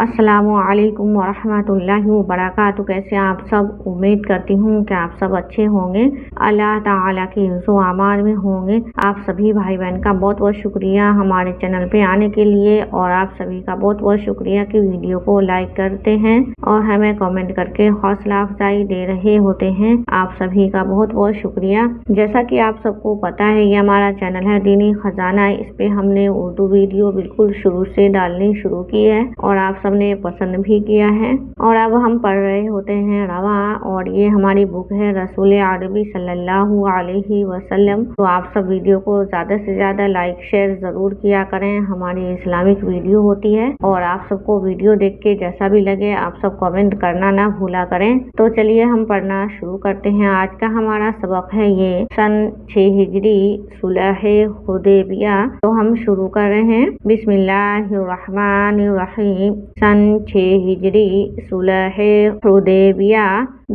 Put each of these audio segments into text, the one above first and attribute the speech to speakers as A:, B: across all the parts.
A: السلام علیکم ورحمۃ اللہ وبرکاتہ۔ کیسے آپ سب؟ امید کرتی ہوں کہ آپ سب اچھے ہوں گے، اللہ تعالیٰ کی حفظ و امان میں ہوں گے۔ آپ سبھی بھائی بہن کا بہت بہت شکریہ ہمارے چینل پہ آنے کے لیے، اور آپ سبھی کا بہت بہت شکریہ کہ ویڈیو کو لائک کرتے ہیں اور ہمیں کامنٹ کر کے حوصلہ افزائی دے رہے ہوتے ہیں۔ آپ سبھی کا بہت بہت شکریہ۔ جیسا کہ آپ سب کو پتا ہے، یہ ہمارا چینل ہے دینی خزانہ۔ اس پہ ہم نے اردو ویڈیو بالکل شروع سے ڈالنی شروع کی ہے، اور آپ سب نے پسند بھی کیا ہے، اور اب ہم پڑھ رہے ہوتے ہیں رواں، اور یہ ہماری بک ہے رسول عربی صلی اللہ علیہ وسلم۔ تو آپ سب ویڈیو کو زیادہ سے زیادہ لائک شیئر ضرور کیا کریں۔ ہماری اسلامک ویڈیو ہوتی ہے، اور آپ سب کو ویڈیو دیکھ کے جیسا بھی لگے آپ سب کامنٹ کرنا نہ بھولا کریں۔ تو چلیے ہم پڑھنا شروع کرتے ہیں۔ آج کا ہمارا سبق ہے یہ سن 6 ہجری صلح حدیبیہ۔ تو ہم شروع کر رہے ہیں۔ بسم اللہ الرحمن الرحیم۔ سن 6 ہجری صلح حدیبیہ۔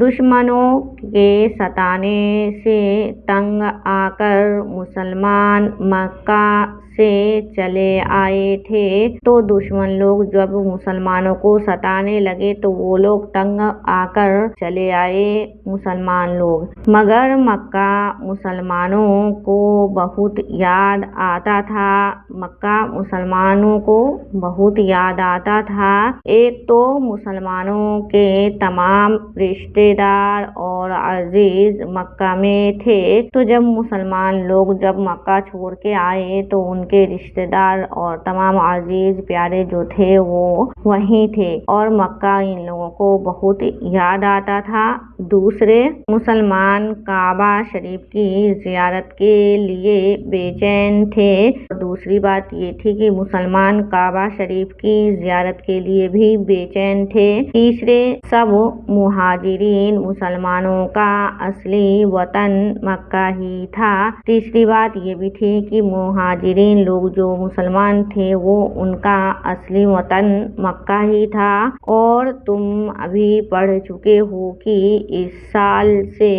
A: دشمنوں کے ستانے سے تنگ آ کر مسلمان مکہ سے چلے آئے تھے۔ تو دشمن لوگ جب مسلمانوں کو ستانے لگے تو وہ لوگ تنگ آ کر چلے آئے مسلمان لوگ، مگر مکہ مسلمانوں کو بہت یاد آتا تھا۔ مکہ مسلمانوں کو بہت یاد آتا تھا۔ ایک تو مسلمانوں کے تمام رشتے دار اور عزیز مکہ میں تھے، تو جب مسلمان لوگ جب مکہ چھوڑ کے آئے تو ان کے رشتے دار اور تمام عزیز پیارے جو تھے وہ وہیں تھے، اور مکہ ان لوگوں کو بہت یاد آتا تھا۔ دوسرے، مسلمان کعبہ شریف کی زیارت کے لیے بے چین تھے۔ دوسری بات یہ تھی کہ مسلمان کعبہ شریف کی زیارت کے لیے بھی بے چین تھے۔ تیسرے، سب مہاجرین مسلمانوں کا اصلی وطن مکہ ہی تھا۔ تیسری بات یہ بھی تھی کہ مہاجرین لوگ جو مسلمان تھے وہ ان کا اصلی وطن مکہ ہی تھا۔ اور تم ابھی پڑھ چکے ہو کہ اس سال سے،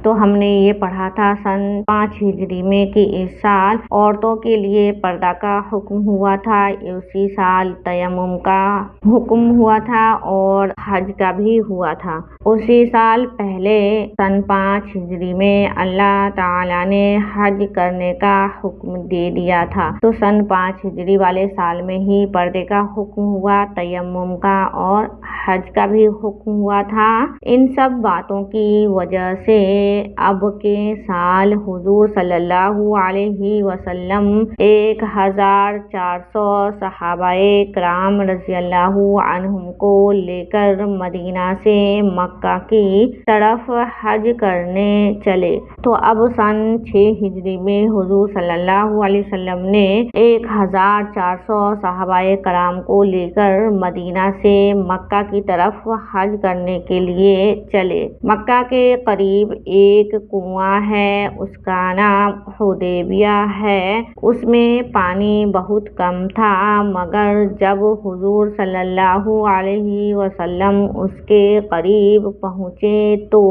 A: تو ہم نے یہ پڑھا تھا سن 5 ہجری میں کہ اس سال عورتوں کے لیے پردہ کا حکم ہوا تھا، اسی سال تیمم کا حکم ہوا تھا، اور حج کا بھی ہوا تھا۔ اسی سال پہلے سن 5 ہجری میں اللہ تعالیٰ نے حج کرنے کا حکم دے دیا تھا۔ تو سن 5 ہجری والے سال میں ہی پردے کا حکم ہوا، تیمم کا اور حج کا بھی حکم ہوا تھا۔ ان سب باتوں کی وجہ سے اب کے سال حضور صلی اللہ علیہ وسلم 1400 صحابہ کرام رضی اللہ عنہم کو لے کر مدینہ سے مکہ کی طرف حج کرنے چلے۔ تو اب سن 6 ہجری میں حضور صلی اللہ علیہ وسلم نے 1400 صحابہ کرام کو لے کر مدینہ سے مکہ کی طرف حج کرنے کے لیے چلے۔ مکہ کے قریب ایک کنواں ہے، اس کا نام حدیبیہ ہے۔ اس میں پانی بہت کم تھا، مگر جب حضور صلی اللہ علیہ وسلم اس کے قریب پہنچے تو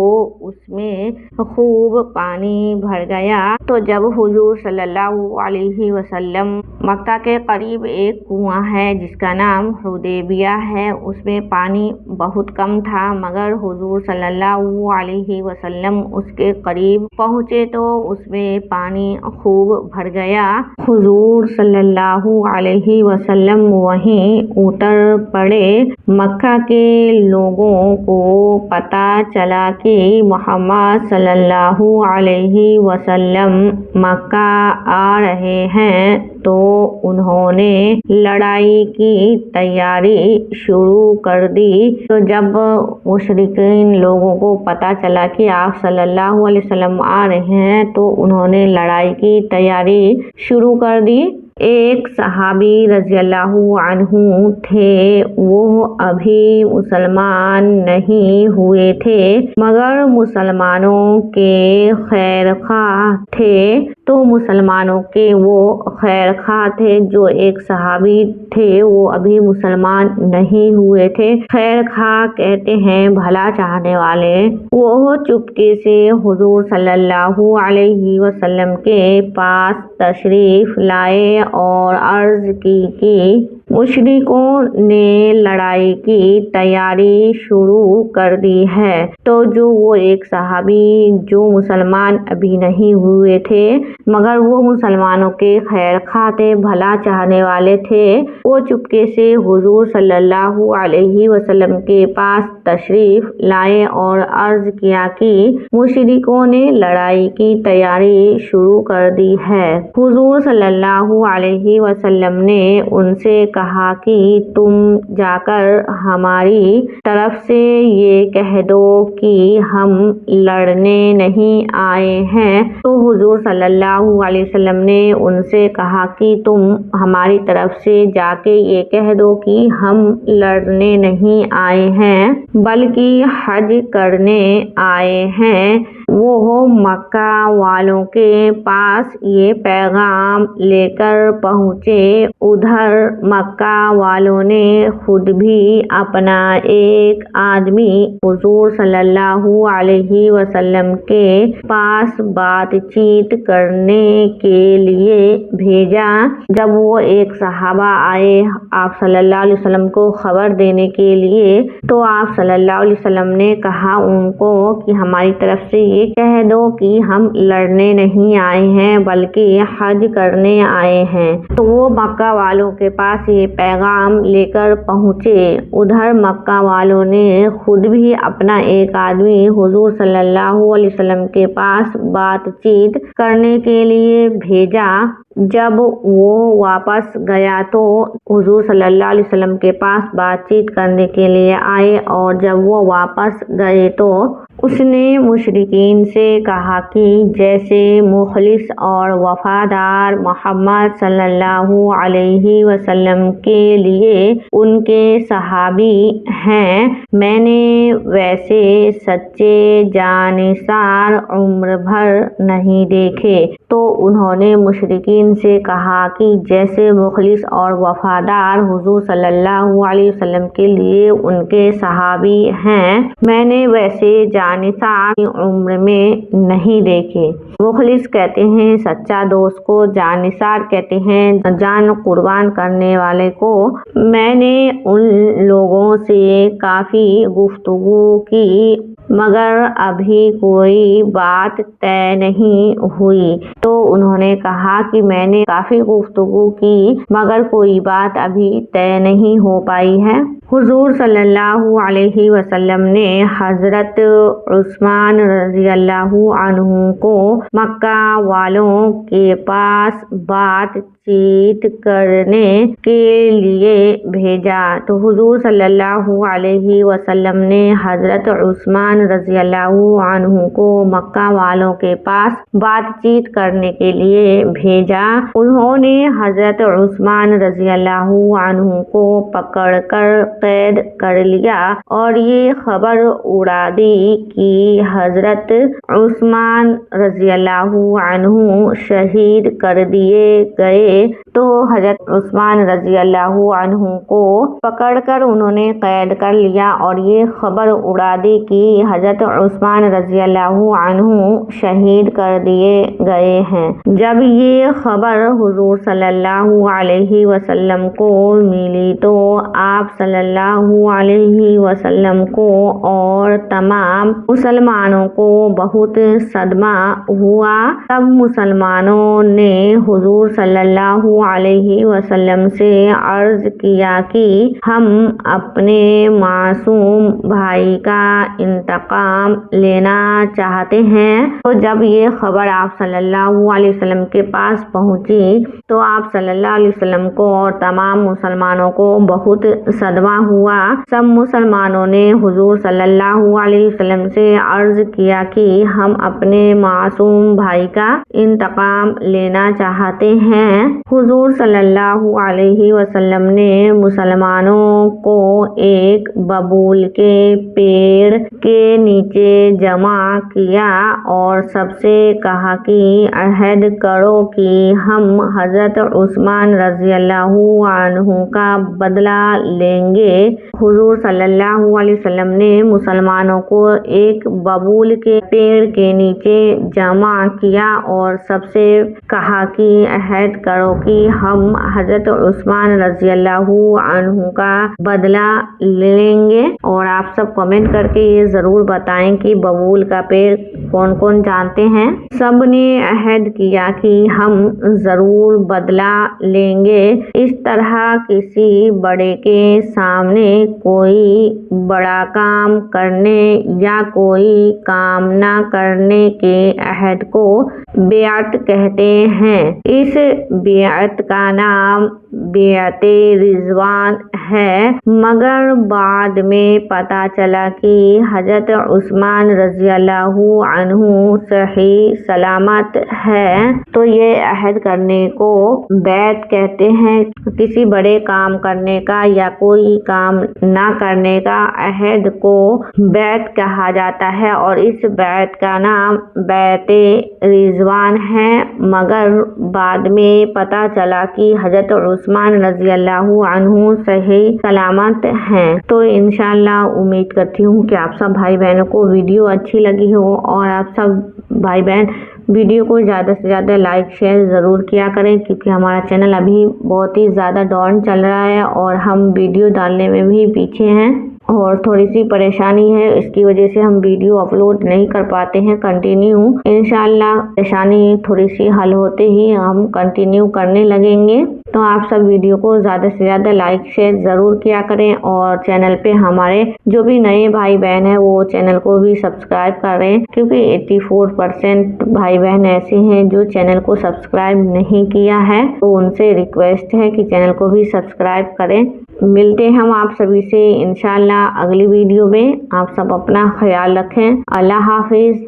A: اس میں خوب پانی بھر گیا۔ تو جب حضور صلی اللہ علیہ وسلم، مکہ کے قریب ایک کنواں ہے جس کا نام حدیبیہ ہے، اس میں پانی بہت کم تھا، مگر حضور صلی اللہ علیہ وسلم اس کے قریب پہنچے تو اس میں پانی خوب بھر گیا۔ حضور صلی اللہ علیہ وسلم وہیں اتر پڑے۔ مکہ کے لوگوں کو پتہ چلا کہ محمد صلی اللہ علیہ وسلم مکہ آ رہے ہیں، تو انہوں نے لڑائی کی تیاری شروع کر دی۔ تو جب مشرکین لوگوں کو پتہ چلا کہ آپ صلی اللہ علیہ وسلم آ رہے ہیں تو انہوں نے لڑائی کی تیاری شروع کر دی۔ ایک صحابی رضی اللہ عنہ تھے، وہ ابھی مسلمان نہیں ہوئے تھے، مگر مسلمانوں کے خیر خواہ تھے۔ تو مسلمانوں کے وہ خیر خواہ تھے، جو ایک صحابی تھے، وہ ابھی مسلمان نہیں ہوئے تھے۔ خیر خواہ کہتے ہیں بھلا چاہنے والے۔ وہ چپکے سے حضور صلی اللہ علیہ وسلم کے پاس تشریف لائے اور عرض کی کہ مشرکوں نے لڑائی کی تیاری شروع کر دی ہے۔ تو جو وہ ایک صحابی جو مسلمان ابھی نہیں ہوئے تھے مگر وہ مسلمانوں کے خیر خواہ تھے، بھلا چاہنے والے تھے، وہ چپکے سے حضور صلی اللہ علیہ وسلم کے پاس تشریف لائے اور عرض کیا کہ مشرکوں نے لڑائی کی تیاری شروع کر دی ہے۔ حضور صلی اللہ علیہ وسلم نے ان سے کہا کہ تم جا کر ہماری طرف سے یہ کہہ دو کہ ہم لڑنے نہیں آئے ہیں۔ تو حضور صلی اللہ علیہ وسلم نے ان سے کہا کہ تم ہماری طرف سے جا کے یہ کہہ دو کہ ہم لڑنے نہیں آئے ہیں بلکہ حج کرنے آئے ہیں۔ وہ مکہ والوں کے پاس یہ پیغام لے کر پہنچے۔ ادھر مکہ والوں نے خود بھی اپنا ایک آدمی حضور صلی اللہ علیہ وسلم کے پاس بات چیت کرنے کے لیے بھیجا۔ جب وہ ایک صحابہ آئے آپ صلی اللہ علیہ وسلم کو خبر دینے کے لیے تو آپ صلی اللہ علیہ وسلم نے کہا ان کو کہ ہماری طرف سے یہ کہہ دو کہ ہم لڑنے نہیں آئے ہیں بلکہ حج کرنے آئے ہیں۔ تو وہ مکہ والوں کے پاس یہ پیغام لے کر پہنچے۔ ادھر مکہ والوں نے خود بھی اپنا ایک آدمی حضور صلی اللہ علیہ وسلم کے پاس بات چیت کرنے کے لیے بھیجا۔ جب وہ واپس گیا تو حضور صلی اللہ علیہ وسلم کے پاس بات چیت کرنے کے لیے آئے اور جب وہ واپس گئے تو اس نے مشرکین سے کہا کہ جیسے مخلص اور وفادار محمد صلی اللہ علیہ وسلم کے لیے ان کے صحابی ہیں، میں نے ویسے سچے جانثار عمر بھر نہیں دیکھے۔ تو انہوں نے مشرکین سے کہا کہ جیسے مخلص اور وفادار حضور صلی اللہ علیہ وسلم کے لیے ان کے صحابی ہیں، میں نے ویسے جانثار عمر میں نہیں دیکھے۔ مخلص کہتے ہیں سچا دوست کو، جانثار کہتے ہیں جان قربان کرنے والے کو۔ میں نے ان لوگوں سے کافی گفتگو کی مگر ابھی کوئی بات طے نہیں ہوئی۔ تو انہوں نے کہا کہ میں نے کافی گفتگو کی مگر کوئی بات ابھی طے نہیں ہو پائی ہے۔ حضور صلی اللہ علیہ وسلم نے حضرت عثمان رضی اللہ عنہ کو مکہ والوں کے پاس بات چیت کرنے کے لیے بھیجا۔ تو حضور صلی اللہ علیہ وسلم نے حضرت عثمان رضی اللہ عنہ کو مکہ والوں کے پاس بات چیت کرنے کے لیے بھیجا۔ انہوں نے حضرت عثمان رضی اللہ عنہ کو پکڑ کر قید کر لیا اور یہ خبر اڑا دی کہ حضرت عثمان رضی اللہ عنہ شہید کر دیے گئے۔ تو حضرت عثمان رضی اللہ عنہ کو پکڑ کر انہوں نے قید کر لیا اور یہ خبر اڑا دی کہ حضرت عثمان رضی اللہ عنہ شہید کر دیے گئے ہیں۔ جب یہ خبر حضور صلی اللہ علیہ وسلم کو ملی تو آپ صلی اللہ علیہ وسلم کو اور تمام مسلمانوں کو بہت صدمہ ہوا۔ تب مسلمانوں نے حضور صلی اللہ علیہ وسلم سے عرض کیا کہ ہم اپنے معصوم بھائی کا انتقام لینا چاہتے ہیں۔ تو جب یہ خبر آپ صلی اللہ علیہ وسلم کے پاس پہنچی تو آپ صلی اللہ علیہ وسلم کو اور تمام مسلمانوں کو بہت صدمہ ہوا۔ سب مسلمانوں نے حضور صلی اللہ علیہ وسلم سے عرض کیا کہ ہم اپنے معصوم بھائی کا انتقام لینا چاہتے ہیں۔ حضور صلی اللہ علیہ وسلم نے مسلمانوں کو ایک ببول کے پیڑ کے نیچے جمع کیا اور سب سے کہا کہ عہد کرو کہ ہم حضرت عثمان رضی اللہ عنہ کا بدلہ لیں گے۔ حضور صلی اللہ علیہ وسلم نے مسلمانوں کو ایک ببول کے پیڑ کے نیچے جمع کیا اور سب سے کہا کہ عہد کرو کہ ہم حضرت عثمان رضی اللہ عنہ کا بدلہ لیں گے۔ اور آپ سب کمنٹ کر کے یہ ضرور بتائیں کہ ببول کا پیڑ کون کون جانتے ہیں۔ سب نے عہد کیا کہ ہم ضرور بدلہ لیں گے۔ اس طرح کسی بڑے کے سامنے کوئی بڑا کام کرنے یا کوئی کام نہ کرنے کے عہد کو بیعت کہتے ہیں۔ اس بیعت کا نام بیعت رضوان ہے، مگر بعد میں پتہ چلا کہ حضرت عثمان رضی اللہ عنہ صحیح سلامت ہے تو یہ عہد کرنے کو بیعت کہتے ہیں۔ کسی بڑے کام کرنے کا یا کوئی کام نہ کرنے کا عہد کو بیعت کہا جاتا ہے اور اس بیعت کا نام بیعت رضوان ہے، مگر بعد میں پتہ چلا کہ حضرت عثمان رضی اللہ عنہ صحیح سلامت ہیں۔ تو انشاءاللہ امید کرتی ہوں کہ آپ سب بھائی بہنوں کو ویڈیو اچھی لگی ہو اور آپ سب بھائی بہن ویڈیو کو زیادہ سے زیادہ لائک شیئر ضرور کیا کریں، کیونکہ ہمارا چینل ابھی بہت ہی زیادہ ڈاؤن چل رہا ہے اور ہم ویڈیو ڈالنے میں بھی پیچھے ہیں اور تھوڑی سی پریشانی ہے، اس کی وجہ سے ہم ویڈیو اپلوڈ نہیں کر پاتے ہیں کنٹینیو۔ انشاءاللہ پریشانی تھوڑی سی حل ہوتے ہی ہم کنٹینیو کرنے لگیں گے۔ تو آپ سب ویڈیو کو زیادہ سے زیادہ لائک شیئر ضرور کیا کریں اور چینل پہ ہمارے جو بھی نئے بھائی بہن ہیں وہ چینل کو بھی سبسکرائب کریں، کیونکہ 84% بھائی بہن ایسے ہیں جو چینل کو سبسکرائب نہیں کیا ہے، تو ان سے ریکویسٹ ہے کہ چینل کو بھی سبسکرائب کریں۔ ملتے ہیں ہم آپ سبھی سے انشاءاللہ اگلی ویڈیو میں۔ آپ سب اپنا خیال رکھیں۔ اللہ حافظ۔